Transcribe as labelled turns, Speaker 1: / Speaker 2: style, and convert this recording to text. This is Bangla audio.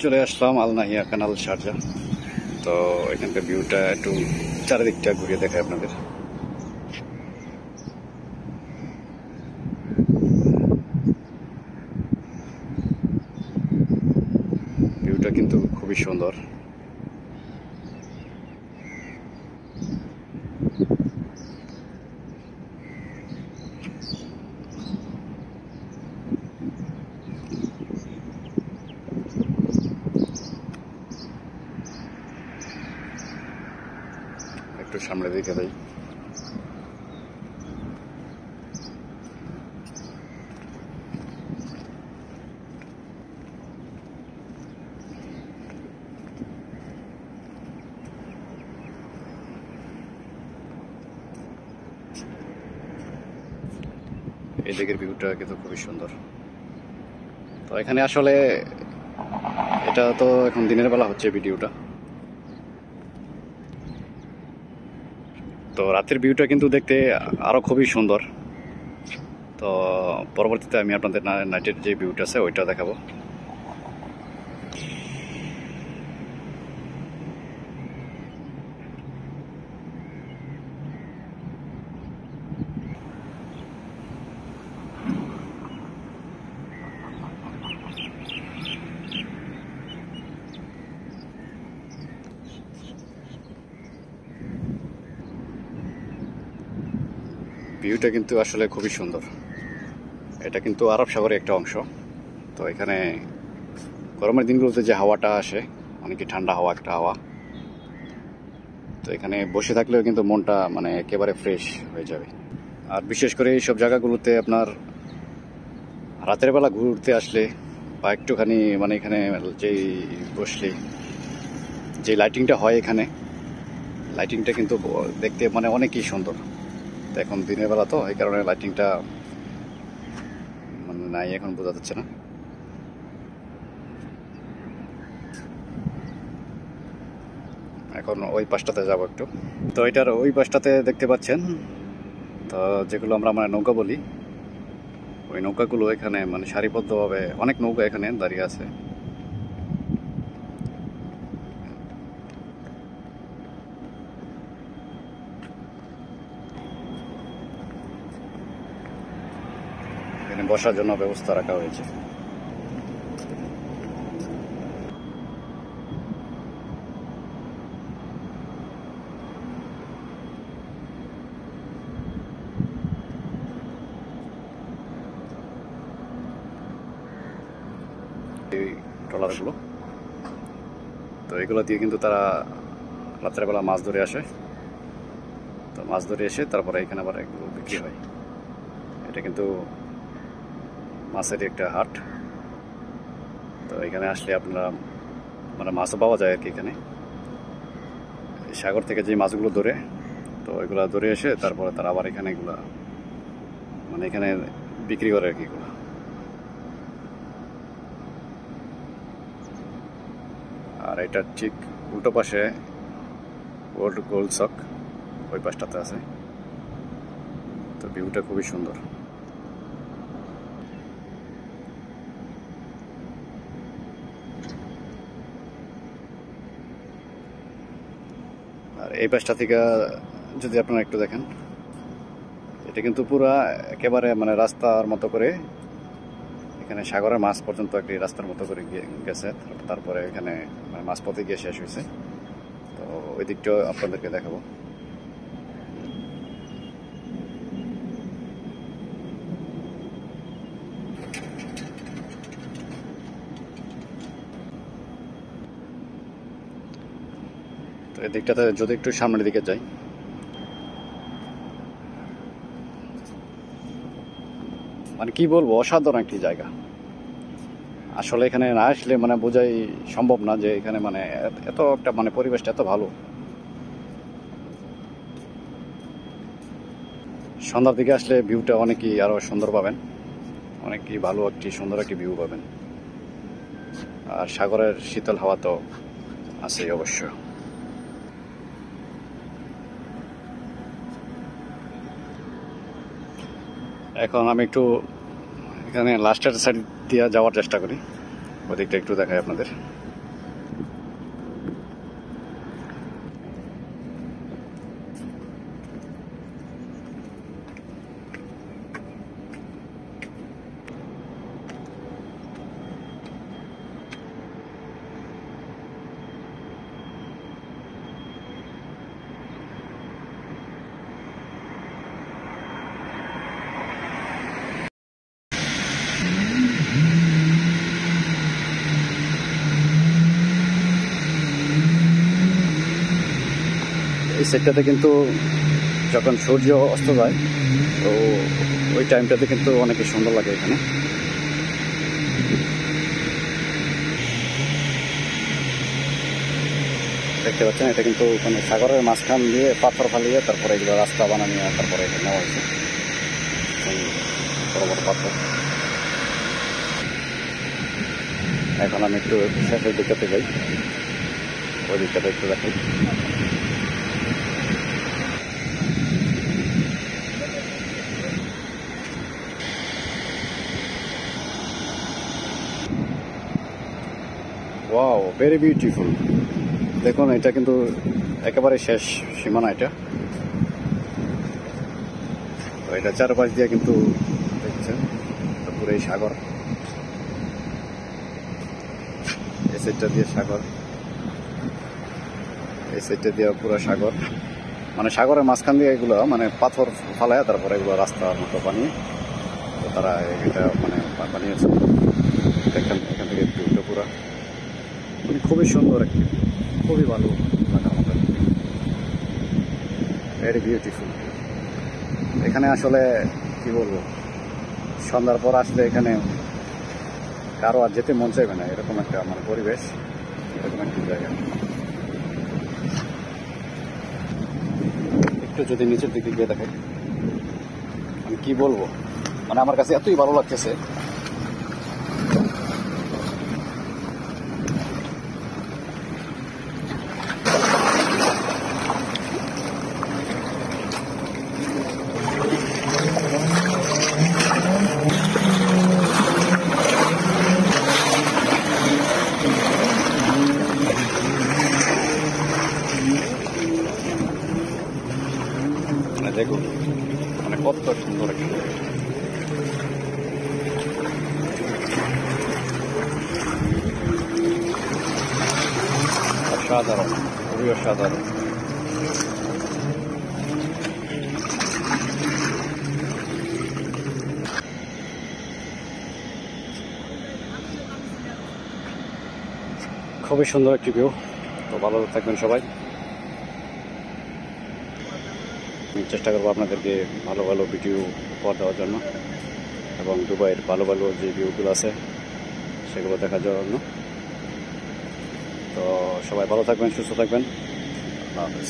Speaker 1: চলে আসলাম আল নাহিয়া কানাল শারজা। তো এখানকার ভিউটা একটু চারিদিকটা ঘুরিয়ে দেখায় আপনাদের। ভিউটা কিন্তু খুবই সুন্দর। একটু সামনে দিকে যাই। এই দিকের ভিউটা কিন্তু খুবই সুন্দর। তো এখানে আসলে এটা তো এখন দিনের বেলা হচ্ছে ভিডিওটা, তো রাতের ভিউটা কিন্তু দেখতে আরো খুবই সুন্দর। তো পরবর্তীতে আমি আপনাদের নাইটের যে ভিউটা আছে ওইটা দেখাবো। ভিউটা কিন্তু আসলে খুবই সুন্দর। এটা কিন্তু আরব সাগরের একটা অংশ। তো এখানে গরমের দিনগুলোতে যে হাওয়াটা আসে, অনেকই ঠান্ডা হাওয়া একটা হাওয়া। তো এখানে বসে থাকলেও কিন্তু মনটা মানে একেবারে ফ্রেশ হয়ে যাবে। আর বিশেষ করে এইসব জায়গাগুলোতে আপনার রাতের বেলা ঘুরতে আসলে বা একটুখানি মানে এখানে যেই বসলে যে লাইটিংটা হয়, এখানে লাইটিংটা কিন্তু দেখতে মানে অনেকই সুন্দর। তো এখন দিনের বেলা তো এই কারণে লাইটিংটা মানে নাই, এখন বোঝা যাচ্ছে না। এখন ওই পাশটাতে যাবো একটু। তো এটার ওই পাশটাতে দেখতে পাচ্ছেন তো যেগুলো আমরা মানে নৌকা বলি, ওই নৌকাগুলো এখানে মানে সারিবদ্ধভাবে অনেক নৌকা এখানে দাঁড়িয়ে আছে। এখানে বসার জন্য ব্যবস্থা রাখা হয়েছে। এই ট্রলারগুলো, তো এগুলো দিয়ে কিন্তু তারা রাত্রেবেলা মাছ ধরে আসে। তো মাছ ধরে এসে তারপরে এখানে আবার এগুলো বিক্রি হয়। এটা কিন্তু মাছের একটা হাট। তো এখানে আসলে আপনারা মানে মাছও পাওয়া যায় আর কি। এখানে সাগর থেকে যে মাছগুলো ধরে, তো এগুলো ধরে এসে তারপরে তারা আবার এখানে এগুলা মানে এখানে বিক্রি করে আর কি এগুলো। আর এটা ঠিক উল্টো পাশে ওল্ড গোল্ড চক, ওই পাশটাতে আছে। তো ভিউটা খুবই সুন্দর। আর এই পাশটা থেকে যদি আপনারা একটু দেখেন, এটা কিন্তু পুরা একেবারে মানে রাস্তার মতো করে এখানে সাগরের মাছ পর্যন্ত একটি রাস্তার মতো করে গেছে। তারপরে এখানে মানে মাঝপথে গিয়ে শেষ হয়েছে। তো ওই দিকটাও আপনাদেরকে দেখাবো। তো এই দিকটাতে যদি একটু সামনের দিকে যাই, মানে কি বলবো, অসাধারণ একটি জায়গা। আসলে এখানে না আসলে মানে বোঝাই সম্ভব না যে এখানে মানে এত একটা মানে পরিবেশটা এত ভালো। সন্ধ্যার দিকে আসলে ভিউটা অনেকই আরো সুন্দর পাবেন, অনেকই ভালো একটি সুন্দর একটি ভিউ পাবেন। আর সাগরের শীতল হাওয়া তো আছেই অবশ্য। এখন আমি একটু এখানে লাস্টের সাইড দিয়ে যাওয়ার চেষ্টা করি, ওদিকটা একটু দেখাই আপনাদের। এই সাইডটাতে কিন্তু যখন সূর্য অস্ত যায় তো ওই টাইমটাতে কিন্তু অনেক সুন্দর লাগে এখানে। দেখতে পাচ্ছেন এটা কিন্তু মানে সাগরের মাঝখান দিয়ে পাথর ফালিয়ে তারপরে এগুলো রাস্তা বানানিয়ে তারপরে এটা নেওয়া হয়েছে, বড় বড় পাথর। এখন আমি একটু শেষের দিকটাতে যাই, ওই দিকটাতে একটু দেখাই। Wow, very beautiful. দেখুন এটা কিন্তু একেবারে শেষ সীমানা এটা। তো এটা চারপাশ দিয়ে কিন্তু দেখছেন পুরো এই সাগর, এই সাইডটা দিয়ে সাগর, এই সাইডটা দিয়ে পুরো সাগর, মানে সাগরের মাঝখান দিয়ে এগুলো মানে পাথর ফালায় তারপরে এগুলো রাস্তার মতো বানিয়ে তো তারা এটা মানে বানিয়েছে। এখান থেকে ভিউটা পুরো মানে খুবই সুন্দর, একটি খুবই ভালো লাগার মতো, ভেরি বিউটিফুল। এখানে আসলে কি বলবো, সন্ধ্যার পর আসলে এখানে কারো আর যেতে মন চাইবে না, এরকম একটা মানে পরিবেশ, এরকম একটা জায়গা। একটু যদি নিচের দিকে গিয়ে দেখে আমি কি বলবো, মানে আমার কাছে এতই ভালো লাগতেছে। দেখুন মানে কত সুন্দর একটা অসাধারণ, খুবই অসাধারণ। খুবই সুন্দর একটি ভিউ। তো ভালো থাকবেন সবাই। আমি চেষ্টা করবো আপনাদেরকে ভালো ভালো ভিডিও উপহার দেওয়ার জন্য এবং দুবাইয়ের ভালো ভালো যে ভিউগুলো আছে সেগুলো দেখার জন্য। তো সবাই ভালো থাকবেন, সুস্থ থাকবেন। আল্লাহ হাফেজ।